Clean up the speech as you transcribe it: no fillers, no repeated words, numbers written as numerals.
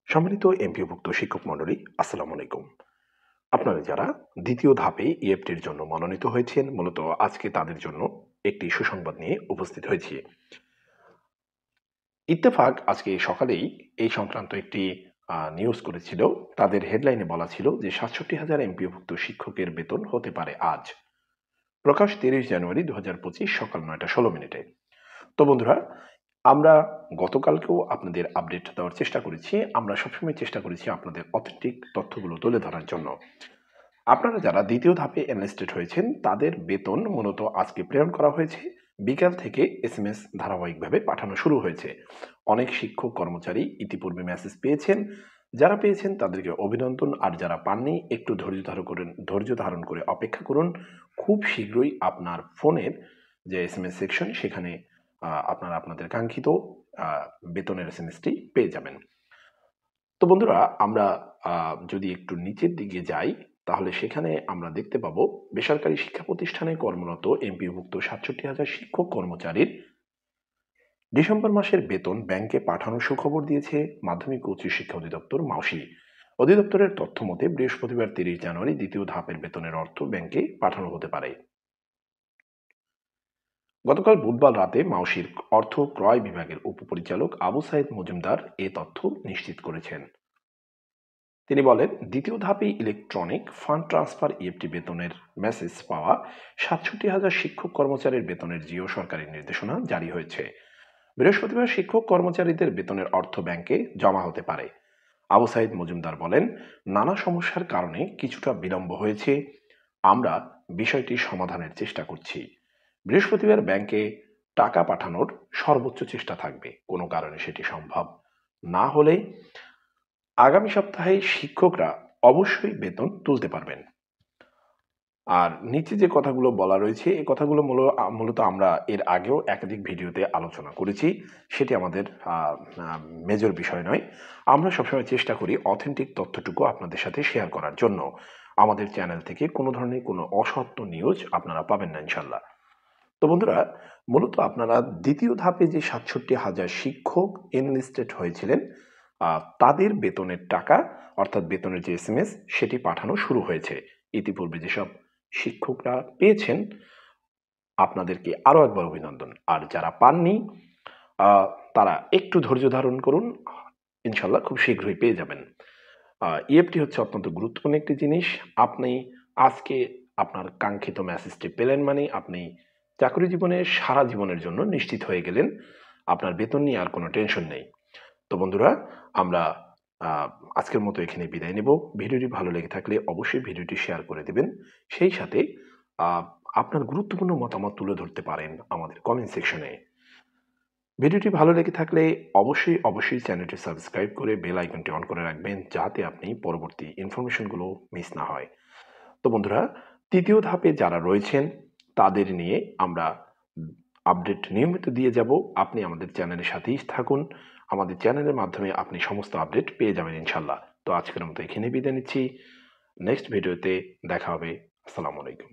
সম্মানিত এমপিওভুক্ত শিক্ষক মণ্ডলী, আসসালামু আলাইকুম। আপনারা যারা দ্বিতীয় ধাপে ইএফটির জন্য মনোনীত হয়েছেন, মূলত আজকে তাদের জন্য একটি সুসংবাদ নিয়ে উপস্থিত হয়েছি। ইত্তেফাক আজকে সকালেই এই সংক্রান্ত একটি নিউজ করেছিল। তাদের হেডলাইনে বলা ছিল যে ৬৭,০০০ এমপিওভুক্ত শিক্ষকের বেতন হতে পারে আজ। প্রকাশ ৩০ জানুয়ারি ২০২৫ সকাল ৯টা ১৬ মিনিটে। তো বন্ধুরা, আমরা গতকালকেও আপনাদের আপডেট দেওয়ার চেষ্টা করেছি। আমরা সবসময় চেষ্টা করেছি আপনাদের অথেন্টিক তথ্যগুলো তুলে ধরার জন্য। আপনারা যারা দ্বিতীয় ধাপে এনলিস্টেড হয়েছেন, তাদের বেতন মূলত আজকে প্রেরণ করা হয়েছে। বিকাল থেকে এসএমএস ধারাবাহিকভাবে পাঠানো শুরু হয়েছে। অনেক শিক্ষক কর্মচারী ইতিপূর্বে মেসেজ পেয়েছেন। যারা পেয়েছেন তাদেরকে অভিনন্দন, আর যারা পাননি একটু ধৈর্য ধারণ করে অপেক্ষা করুন। খুব শীঘ্রই আপনার ফোনের যে এসএমএস সেকশন, সেখানে আপনারা আপনাদের কাঙ্ক্ষিত বেতনের এসএমএসটি পেয়ে যাবেন। তো বন্ধুরা, আমরা যদি একটু নিচের দিকে যাই, তাহলে সেখানে আমরা দেখতে পাবো বেসরকারি শিক্ষা প্রতিষ্ঠানে কর্মরত এমপিওভুক্ত ৬৭,০০০ শিক্ষক কর্মচারীর ডিসেম্বর মাসের বেতন ব্যাংকে পাঠানোর সুখবর দিয়েছে মাধ্যমিক ও উচ্চ শিক্ষা অধিদপ্তর মাউসি। অধিদপ্তরের তথ্য মতে বৃহস্পতিবার ৩০ জানুয়ারি দ্বিতীয় ধাপের বেতনের অর্থ ব্যাংকে পাঠানো হতে পারে। গতকাল বুধবার রাতে মাউসির অর্থ ক্রয় বিভাগের উপপরিচালক আবু সাইদ মজুমদার এ তথ্য নিশ্চিত করেছেন। তিনি বলেন, দ্বিতীয় ধাপে ইলেকট্রনিক ফান্ড ট্রান্সফার ইএফটি বেতনের মেসেজ পাওয়া ৬৭,০০০ শিক্ষক কর্মচারীর বেতনের জিও সরকারি নির্দেশনা জারি হয়েছে। বৃহস্পতিবার শিক্ষক কর্মচারীদের বেতনের অর্থ ব্যাংকে জমা হতে পারে। আবু সাইদ মজুমদার বলেন, নানা সমস্যার কারণে কিছুটা বিলম্ব হয়েছে। আমরা বিষয়টি সমাধানের চেষ্টা করছি। বৃহস্পতিবার ব্যাংকে টাকা পাঠানোর সর্বোচ্চ চেষ্টা থাকবে। কোনো কারণে সেটি সম্ভব না হলে আগামী সপ্তাহে শিক্ষকরা অবশ্যই বেতন তুলতে পারবেন। আর নিচে যে কথাগুলো বলা রয়েছে, এই কথাগুলো মূলত আমরা এর আগেও একাধিক ভিডিওতে আলোচনা করেছি। সেটি আমাদের মেজর বিষয় নয়। আমরা সবসময় চেষ্টা করি অথেন্টিক তথ্যটুকু আপনাদের সাথে শেয়ার করার জন্য। আমাদের চ্যানেল থেকে কোনো ধরনের কোনো অসত্য নিউজ আপনারা পাবেন না ইনশাল্লাহ। তো বন্ধুরা, মূলত আপনারা দ্বিতীয় ধাপে যে ৬৭,০০০ শিক্ষক এনলিস্টেড হয়েছিলেন, তাদের বেতনের টাকা, অর্থাৎ বেতনের যে এসএমএস, সেটি পাঠানো শুরু হয়েছে। ইতিপূর্বে যেসব শিক্ষকরা পেয়েছেন, আপনাদেরকে আরও একবার অভিনন্দন। আর যারা পাননি, তারা একটু ধৈর্য ধারণ করুন। ইনশাল্লাহ খুব শীঘ্রই পেয়ে যাবেন। ইএফটি হচ্ছে অত্যন্ত গুরুত্বপূর্ণ একটি জিনিস। আপনি আজকে আপনার কাঙ্ক্ষিত মেসেজটি পেলেন মানে আপনি চাকরি জীবনে সারা জীবনের জন্য নিশ্চিত হয়ে গেলেন। আপনার বেতন নিয়ে আর কোনো টেনশন নেই। তো বন্ধুরা, আমরা আজকের মতো এখানে বিদায় নেব। ভিডিওটি ভালো লেগে থাকলে অবশ্যই ভিডিওটি শেয়ার করে দেবেন। সেই সাথে আপনার গুরুত্বপূর্ণ মতামত তুলে ধরতে পারেন আমাদের কমেন্ট সেকশনে। ভিডিওটি ভালো লেগে থাকলে অবশ্যই চ্যানেলটি সাবস্ক্রাইব করে বেল আইকনটি অন করে রাখবেন, যাতে আপনি পরবর্তী ইনফরমেশনগুলো মিস না হয়। তো বন্ধুরা, তৃতীয় ধাপে যারা রয়েছেন তাদের নিয়ে আমরা আপডেট নিয়মিত দিয়ে যাব। আপনি আমাদের চ্যানেলের সাথেই থাকুন। আমাদের চ্যানেলের মাধ্যমে আপনি সমস্ত আপডেট পেয়ে যাবেন ইনশাল্লাহ। তো আজকের মতো এখানে বিদায় নিচ্ছি। নেক্সট ভিডিওতে দেখা হবে। আসসালামু আলাইকুম।